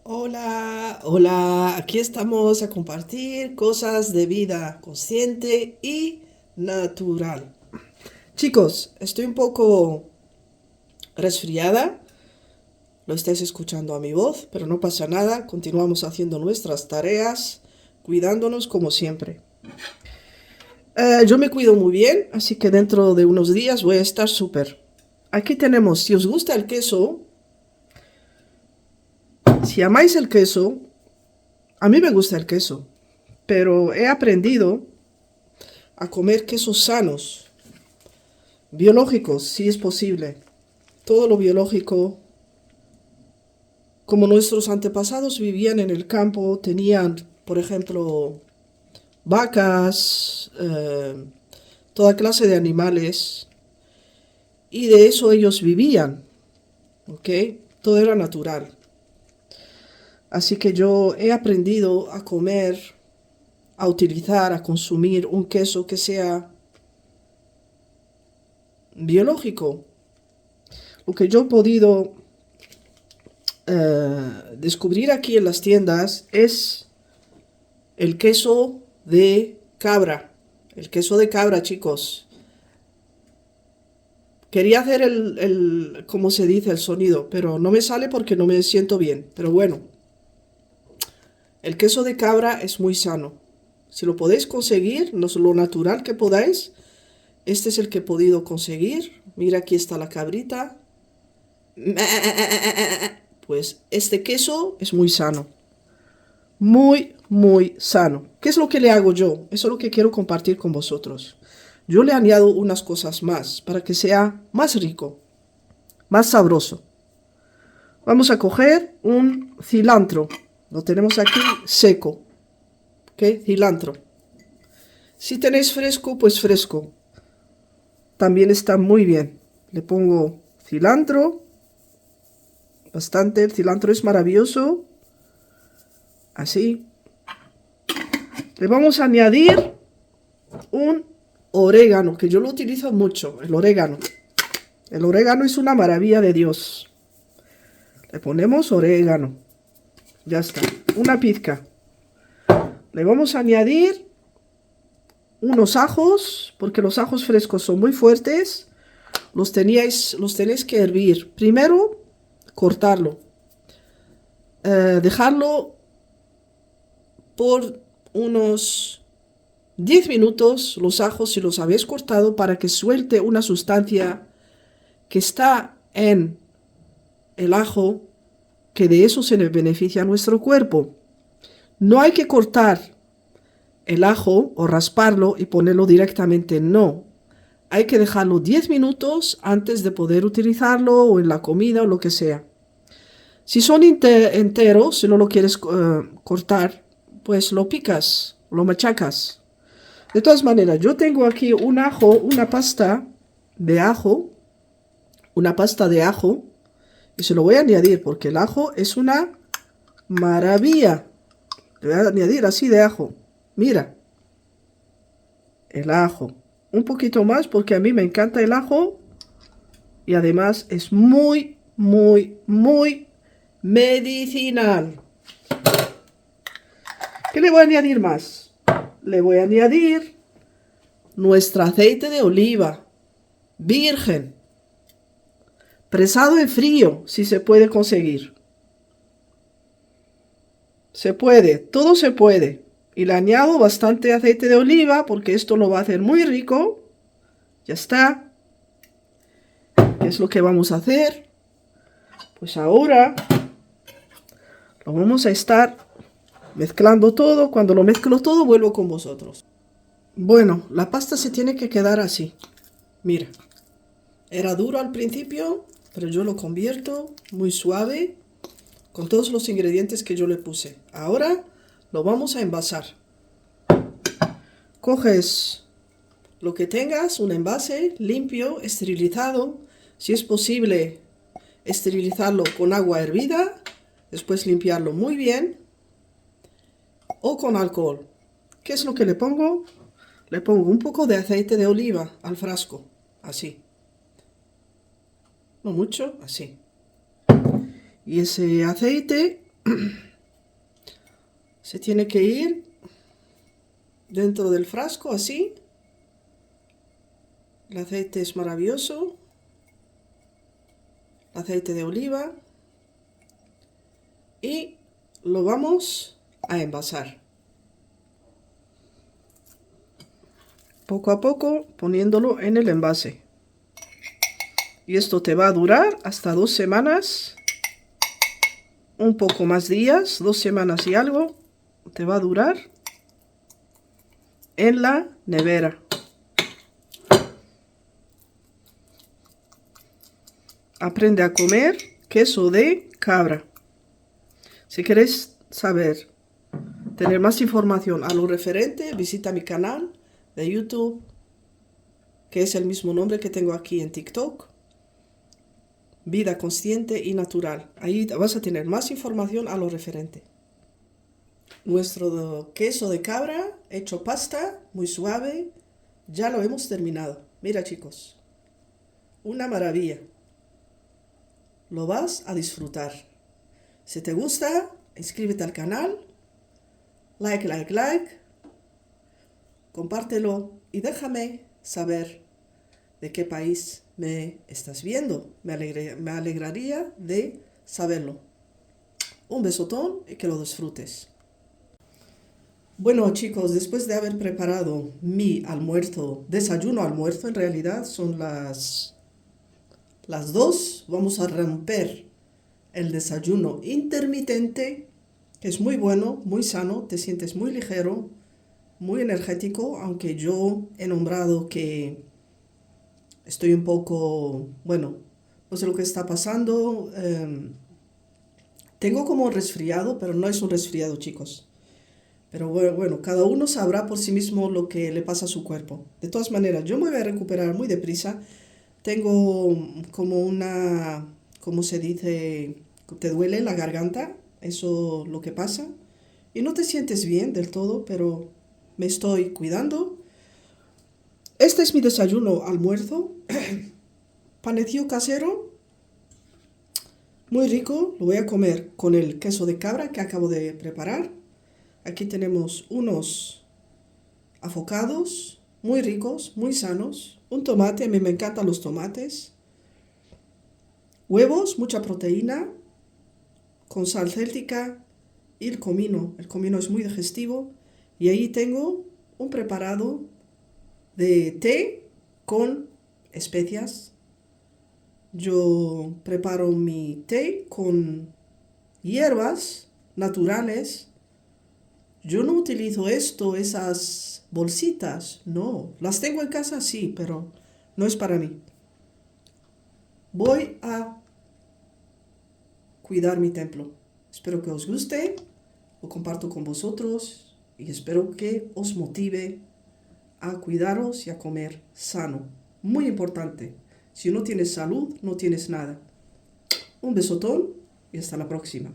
Hola, hola, aquí estamos a compartir cosas de vida consciente y natural. Chicos, estoy un poco resfriada, lo estáis escuchando a mi voz, pero no pasa nada, continuamos haciendo nuestras tareas, cuidándonos como siempre. Yo me cuido muy bien, así que dentro de unos días voy a estar súper. Aquí tenemos, si os gusta el queso, si amáis el queso, a mí me gusta el queso, pero he aprendido a comer quesos sanos, biológicos, si es posible. Todo lo biológico, como nuestros antepasados vivían en el campo, tenían, por ejemplo, vacas, toda clase de animales, y de eso ellos vivían, ¿ok? Todo era natural. Así que yo he aprendido a comer, a utilizar, a consumir un queso que sea biológico. Lo que yo he podido descubrir aquí en las tiendas es el queso de cabra. El queso de cabra, chicos. Quería hacer ¿cómo se dice? El sonido, pero no me sale porque no me siento bien. Pero bueno, el queso de cabra es muy sano. Si lo podéis conseguir, no es lo natural que podáis. Este es el que he podido conseguir. Mira, aquí está la cabrita. Pues este queso es muy sano. Muy, muy sano. ¿Qué es lo que le hago yo? Eso es lo que quiero compartir con vosotros. Yo le añado unas cosas más para que sea más rico, más sabroso. Vamos a coger un cilantro. Lo tenemos aquí seco. ¿Ok? Cilantro. Si tenéis fresco, pues fresco. También está muy bien. Le pongo cilantro. Bastante. El cilantro es maravilloso. Así. Le vamos a añadir un orégano, que yo lo utilizo mucho, el orégano. El orégano es una maravilla de Dios. Le ponemos orégano. Ya está. Una pizca. Le vamos a añadir unos ajos, porque los ajos frescos son muy fuertes. Los tenéis que hervir. Primero, cortarlo. Dejarlo por unos 10 minutos, los ajos, si los habéis cortado, para que suelte una sustancia que está en el ajo, que de eso se le beneficia a nuestro cuerpo. No hay que cortar el ajo o rasparlo y ponerlo directamente, no. Hay que dejarlo 10 minutos antes de poder utilizarlo o en la comida o lo que sea. Si son enteros, si no lo quieres cortar, pues lo picas, lo machacas. De todas maneras, yo tengo aquí un ajo, una pasta de ajo, y se lo voy a añadir porque el ajo es una maravilla. Le voy a añadir así de ajo. Mira, el ajo. Un poquito más porque a mí me encanta el ajo y además es muy, muy, muy medicinal. ¿Qué le voy a añadir más? Le voy a añadir nuestro aceite de oliva virgen, presado en frío, si se puede conseguir. Se puede, todo se puede. Y le añado bastante aceite de oliva porque esto lo va a hacer muy rico. Ya está. ¿Qué es lo que vamos a hacer? Pues ahora lo vamos a estar mezclando todo. Cuando lo mezclo todo, vuelvo con vosotros. Bueno, la pasta se tiene que quedar así. Mira, era duro al principio, pero yo lo convierto muy suave con todos los ingredientes que yo le puse. Ahora lo vamos a envasar. Coges lo que tengas, un envase limpio, esterilizado. Si es posible, esterilizarlo con agua hervida, después limpiarlo muy bien, o con alcohol. ¿Qué es lo que le pongo? Le pongo un poco de aceite de oliva al frasco, así. No mucho, así. Y ese aceite Se tiene que ir dentro del frasco así. El aceite es maravilloso. El aceite de oliva. Y lo vamos a envasar. Poco a poco poniéndolo en el envase. Y esto te va a durar hasta 2 semanas. Un poco más días, 2 semanas y algo. Te va a durar en la nevera. Aprende a comer queso de cabra. Si quieres saber, tener más información a lo referente, visita mi canal de YouTube, que es el mismo nombre que tengo aquí en TikTok. Vida consciente y natural. Ahí vas a tener más información a lo referente. Nuestro queso de cabra hecho pasta, muy suave, ya lo hemos terminado. Mira, chicos, una maravilla. Lo vas a disfrutar. Si te gusta, inscríbete al canal, like, compártelo y déjame saber de qué país me estás viendo. Me alegraría de saberlo. Un besotón y que lo disfrutes. Bueno, chicos, después de haber preparado mi almuerzo, desayuno almuerzo, en realidad son las 2. Vamos a romper el desayuno intermitente, que es muy bueno, muy sano, te sientes muy ligero, muy energético, aunque yo he nombrado que estoy un poco, bueno, no sé lo que está pasando. Tengo como resfriado, pero no es un resfriado, chicos. Pero bueno, cada uno sabrá por sí mismo lo que le pasa a su cuerpo. De todas maneras, yo me voy a recuperar muy deprisa. Tengo como una, ¿cómo se dice? Te duele la garganta, eso es lo que pasa. Y no te sientes bien del todo, pero me estoy cuidando. Este es mi desayuno, almuerzo. Panecillo casero, muy rico. Lo voy a comer con el queso de cabra que acabo de preparar. Aquí tenemos unos afocados muy ricos, muy sanos. Un tomate, a mí me encantan los tomates. Huevos, mucha proteína, con sal céltica y el comino. El comino es muy digestivo. Y ahí tengo un preparado de té con especias. Yo preparo mi té con hierbas naturales. Yo no utilizo esas bolsitas, no. Las tengo en casa, sí, pero no es para mí. Voy a cuidar mi templo. Espero que os guste, lo comparto con vosotros y espero que os motive a cuidaros y a comer sano. Muy importante. Si no tienes salud, no tienes nada. Un besotón y hasta la próxima.